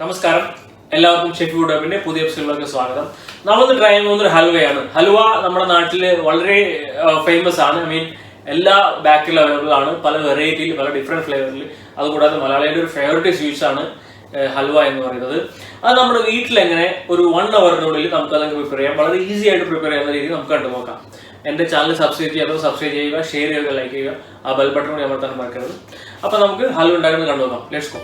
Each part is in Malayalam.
നമസ്കാരം എല്ലാവർക്കും ഷെഫി ഫുഡ്ഹബിന്റെ പുതിയ എപ്പിസോഡിലേക്ക് സ്വാഗതം. നമ്മൾ ട്രൈ ചെയ്യുന്നത് ഹൽവയാണ്. ഹൽവ നമ്മുടെ നാട്ടിൽ വളരെ ഫേമസ് ആണ്. എല്ലാ ബാക്കിലും അവൈലബിൾ ആണ്, പല വെറൈറ്റിയിൽ, പല ഡിഫറെന്റ് ഫ്ലേവറിൽ. അതുകൂടാതെ മലയാളിയുടെ ഒരു ഫേവറേറ്റ് സ്വീറ്റ്സ് ആണ് ഹൽവ എന്ന് പറയുന്നത്. അത് നമ്മുടെ വീട്ടിലെങ്ങനെ ഒരു 1 hourനുള്ളിൽ നമുക്ക് അതൊക്കെ പ്രിപ്പയർ ചെയ്യാം, വളരെ ഈസി ആയിട്ട് പ്രിപ്പയർ ചെയ്യുന്ന രീതി നമുക്ക് കണ്ടു നോക്കാം. എന്റെ ചാനൽ സബ്സ്ക്രൈബ് ചെയ്യുക, ഷെയർ ചെയ്യുക, ലൈക്ക് ചെയ്യുക, ആ ബെൽ ബട്ടൺ കൂടി അമർത്താൻ മറക്കരുത്. അപ്പൊ നമുക്ക് ഹൽവ ഉണ്ടാക്കുന്നത് കണ്ടു നോക്കാം. Let's go.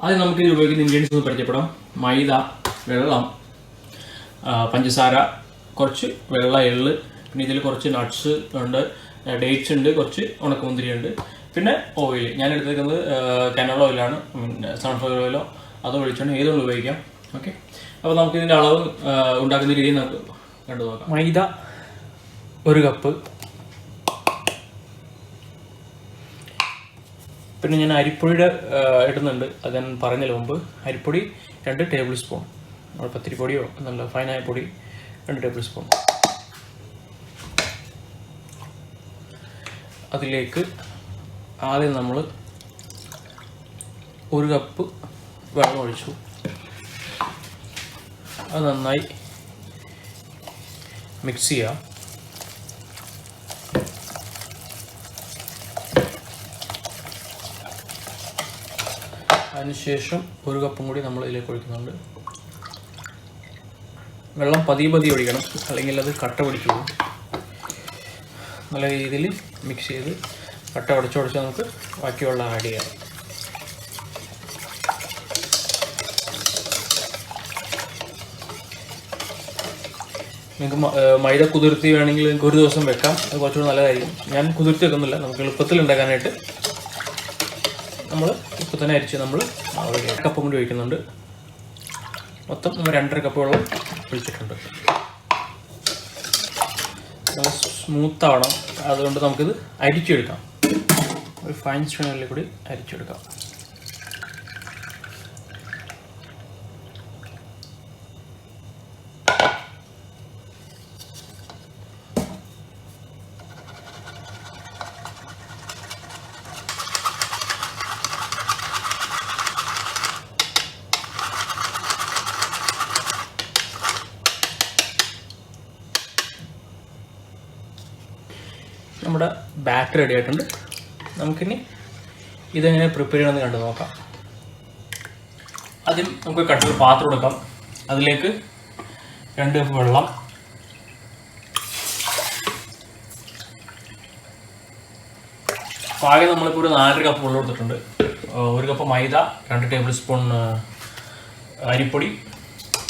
ആദ്യം നമുക്ക് ഇത് ഉപയോഗിക്കുന്ന ഇൻഗ്രീഡിയൻസ് ഒന്ന് പരിചയപ്പെടാം. മൈദ, വെള്ളം, പഞ്ചസാര, കുറച്ച് വെള്ള എള്ള്, പിന്നെ ഇതിൽ കുറച്ച് നട്ട്സ് ഉണ്ട്, ഡേറ്റ്സ് ഉണ്ട്, കുറച്ച് ഉണക്കമുന്തിരി ഉണ്ട്, പിന്നെ ഓയിൽ. ഞാൻ എടുത്തിരിക്കുന്നത് കനോള ഓയിലാണ്, സൺഫ്ലവർ ഓയിലോ അതോ വെളിച്ചെണ്ണ ഏതും ഉപയോഗിക്കാം. ഓക്കെ, അപ്പോൾ നമുക്ക് ഇതിൻ്റെ അളവ് ഉണ്ടാക്കുന്ന രീതി നമുക്ക് കണ്ടു നോക്കാം. മൈദ 1 കപ്പ്, പിന്നെ ഞാൻ അരിപ്പൊടിയുടെ ഇടുന്നുണ്ട്, അത് ഞാൻ പറഞ്ഞതിന് മുമ്പ്. അരിപ്പൊടി 2 ടേബിൾ സ്പൂൺ, നമ്മൾ പത്തിരിപ്പൊടിയോ നല്ല ഫൈനായ പൊടി 2 ടേബിൾ സ്പൂൺ. അതിലേക്ക് ആദ്യം നമ്മൾ 1 കപ്പ് വെള്ളം ഒഴിച്ചു. അത് നന്നായി മിക്സ് ചെയ്യാം. അതിനുശേഷം 1 കപ്പും കൂടി നമ്മൾ ഇതിലേക്ക് ഒഴിക്കുന്നുണ്ട്. വെള്ളം പതിയെ ഒഴിക്കണം, അല്ലെങ്കിൽ അത് കട്ട പിടിച്ചു പോകും. നല്ല രീതിയിൽ മിക്സ് ചെയ്ത് കട്ട ഉടച്ച് നമുക്ക് ബാക്കി വെള്ളം ആഡ് ചെയ്യാം. നിങ്ങൾക്ക് മൈദ കുതിർത്തി വേണമെങ്കിൽ നിങ്ങൾക്ക് 1 ദിവസം വെക്കാം, അത് കുറച്ചുകൂടി നല്ലതായിരിക്കും. ഞാൻ കുതിർത്തി വെക്കുന്നില്ല, നമുക്ക് എളുപ്പത്തിൽ ഉണ്ടാക്കാനായിട്ട് നമ്മൾ ഇപ്പോൾ തന്നെ അരിച്ച് നമ്മൾ 1 കപ്പും കൂടി ഒഴിക്കുന്നുണ്ട്. മൊത്തം നമ്മൾ 2.5 കപ്പ് വെള്ളം ഒഴിച്ചിട്ടുണ്ട്. നല്ല സ്മൂത്താവണം, അതുകൊണ്ട് നമുക്കിത് അരിച്ചെടുക്കാം. ഒരു ഫൈൻ സ്ട്രെയിനറിൽ കൂടി അരിച്ചെടുക്കാം. നമ്മുടെ ബാറ്റർ റെഡി ആയിട്ടുണ്ട്. നമുക്കിനി ഇതെങ്ങനെ പ്രിപ്പയർ ചെയ്യണമെന്ന് കണ്ടു നോക്കാം. ആദ്യം നമുക്ക് കട്ടിൽ പാത്രം എടുക്കാം. അതിലേക്ക് 2 കപ്പ് വെള്ളം, പാകം നമ്മളിപ്പോൾ ഒരു 4 കപ്പ് വെള്ളം എടുത്തിട്ടുണ്ട്. 1 കപ്പ് മൈദ, 2 ടേബിൾ സ്പൂൺ അരിപ്പൊടി,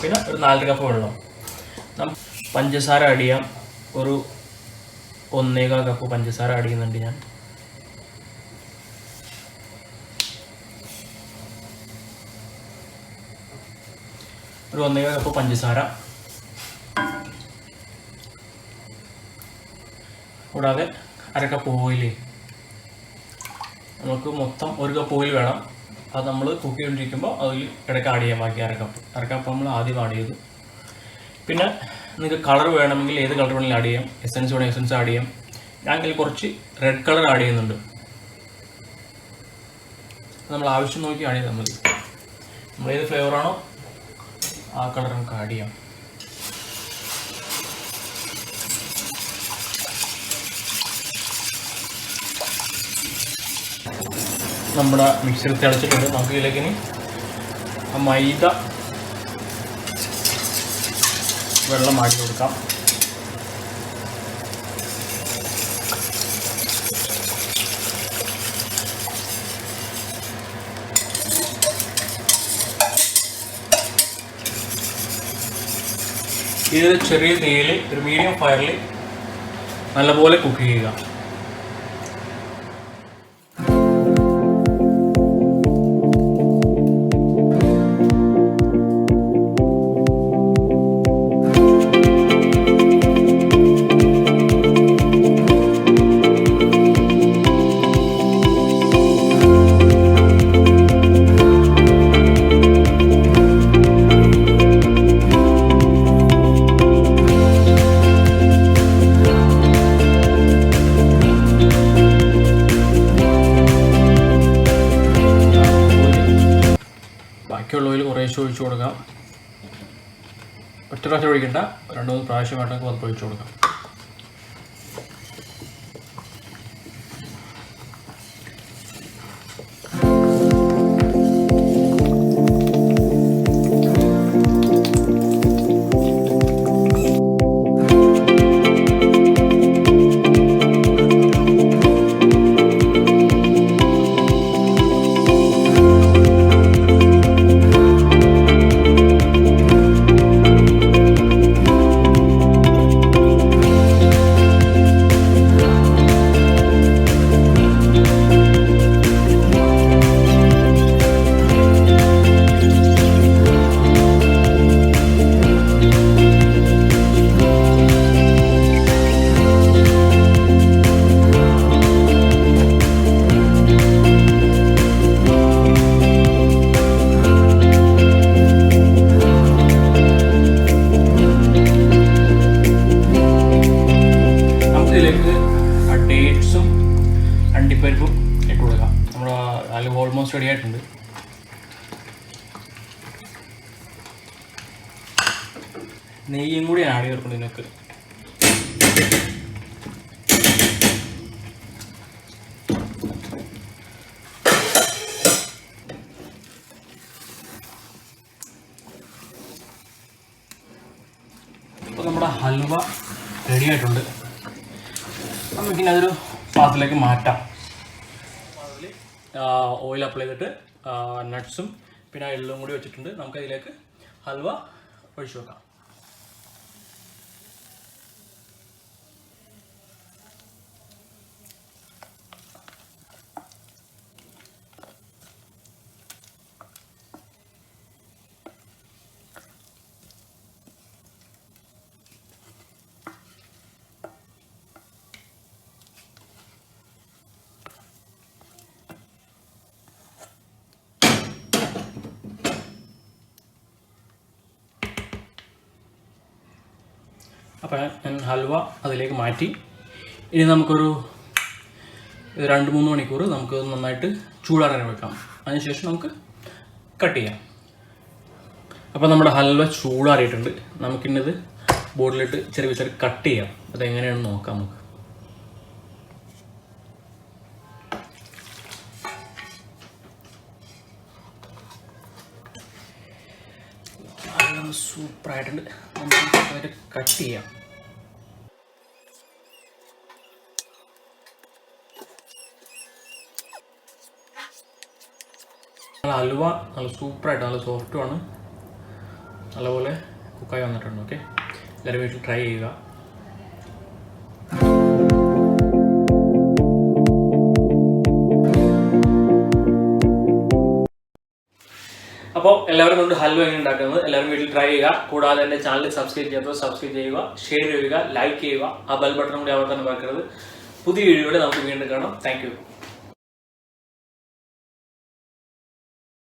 പിന്നെ ഒരു 4 കപ്പ് വെള്ളം. പഞ്ചസാര ആഡ് ചെയ്യാം. ഒരു 1.25 കപ്പ് പഞ്ചസാര ആഡ് ചെയ്യുന്നുണ്ട് ഞാൻ. ഒരു 1.25 കപ്പ് പഞ്ചസാര, കൂടാതെ 1/2 കപ്പ് ഓയിൽ. നമുക്ക് മൊത്തം 1 കപ്പ് ഓയിൽ വേണം. അത് നമ്മൾ കുക്ക് ചെയ്തുകൊണ്ടിരിക്കുമ്പോൾ അതിൽ ഇടയ്ക്ക് ആഡ് ചെയ്യാം. ബാക്കി 1/2 കപ്പ് നമ്മൾ ആദ്യം ആഡ് ചെയ്തു. പിന്നെ നിങ്ങൾക്ക് കളർ വേണമെങ്കിൽ ഏത് കളർ വേണമെങ്കിലും ആഡ് ചെയ്യാം. എസൻസ് വേണമെങ്കിൽ എസൻസ് ആഡ് ചെയ്യാം. ഞാൻ ഇതിൽ കുറച്ച് റെഡ് കളർ ആഡ് ചെയ്യുന്നുണ്ട്. നമ്മൾ ആവശ്യം നോക്കി ആഡ് ചെയ്താൽ മതി. നമ്മൾ ഏത് ഫ്ലേവറാണോ ആ കളർ നമുക്ക് ആഡ് ചെയ്യാം. നമ്മുടെ മിക്സിയിൽ തിളച്ചിട്ടുണ്ട്. നമുക്ക് ഇതിലേക്ക് ഇനി മൈദ വെള്ളം ആക്കി കൊടുക്കാം. ഇത് ചെറിയ തീയിൽ ഒരു മീഡിയം ഫയറിൽ നല്ലപോലെ കുക്ക് ചെയ്യുക. ഒഴിച്ചു കൊടുക്കാം. ഒറ്റ പ്രാവശ്യം ഒഴിക്കണ്ട, 2-3 പ്രാവശ്യമായിട്ടൊക്കെ പതുക്കെ ഒഴിച്ചു കൊടുക്കാം. ഡേറ്റ്സും അണ്ടിപ്പരിപ്പും ഇട്ട് കൊടുക്കാം. നമ്മുടെ ഹൽവ ഓൾമോസ്റ്റ് റെഡി ആയിട്ടുണ്ട്. നെയ്യും കൂടി ആഡ് ചെയ്തിട്ടുണ്ട് ഇതിനൊക്കെ. ഇപ്പോൾ നമ്മുടെ ഹൽവ റെഡി ആയിട്ടുണ്ട്. നമുക്കിനി അതൊരു പാത്രത്തിലേക്ക് മാറ്റാം. അതിൽ ഓയിൽ അപ്ലൈ ചെയ്തിട്ട് നട്ട്സും പിന്നെ എള്ളും കൂടി വെച്ചിട്ടുണ്ട്. നമുക്കതിലേക്ക് ഹൽവ ഒഴിച്ചു വെക്കാം. അപ്പോൾ ഞാൻ ഹൽവ അതിലേക്ക് മാറ്റി. ഇനി നമുക്കൊരു 2-3 മണിക്കൂർ നമുക്ക് നന്നായിട്ട് ചൂടാറാൻ വെക്കാം. അതിനുശേഷം നമുക്ക് കട്ട് ചെയ്യാം. അപ്പോൾ നമ്മുടെ ഹൽവ ചൂടാറിയിട്ടുണ്ട്. നമുക്കിന്നത് ബോർഡിലിട്ട് ചെറിയ ചെറിയ കട്ട് ചെയ്യാം. അതെങ്ങനെയാണെന്ന് നോക്കാം നമുക്ക്. സൂപ്പറായിട്ടുണ്ട്. നമുക്ക് കട്ട് ചെയ്യാം. ഹൽവ നല്ല സൂപ്പറായിട്ട് നല്ല സോഫ്റ്റുമാണ്. നല്ലപോലെ കുക്കായി വന്നിട്ടുണ്ട്. ഓക്കെ, എല്ലാവരും വീട്ടിൽ ട്രൈ ചെയ്യുക. അപ്പോൾ എല്ലാവരും കൊണ്ട് ഹൽവ എങ്ങനെ ഉണ്ടാക്കുന്നത് എല്ലാവരും വീട്ടിൽ ട്രൈ ചെയ്യുക. കൂടാതെ എൻ്റെ ചാനൽ സബ്സ്ക്രൈബ് ചെയ്യാത്തവർ സബ്സ്ക്രൈബ് ചെയ്യുക, ഷെയർ ചെയ്യുക, ലൈക്ക് ചെയ്യുക, ആ ബെൽ ബട്ടൺ കൂടി അമർത്താൻ മറക്കരുത്. പുതിയ വീഡിയോയുടെ നമുക്ക് വീണ്ടും കാണാം. Thank you.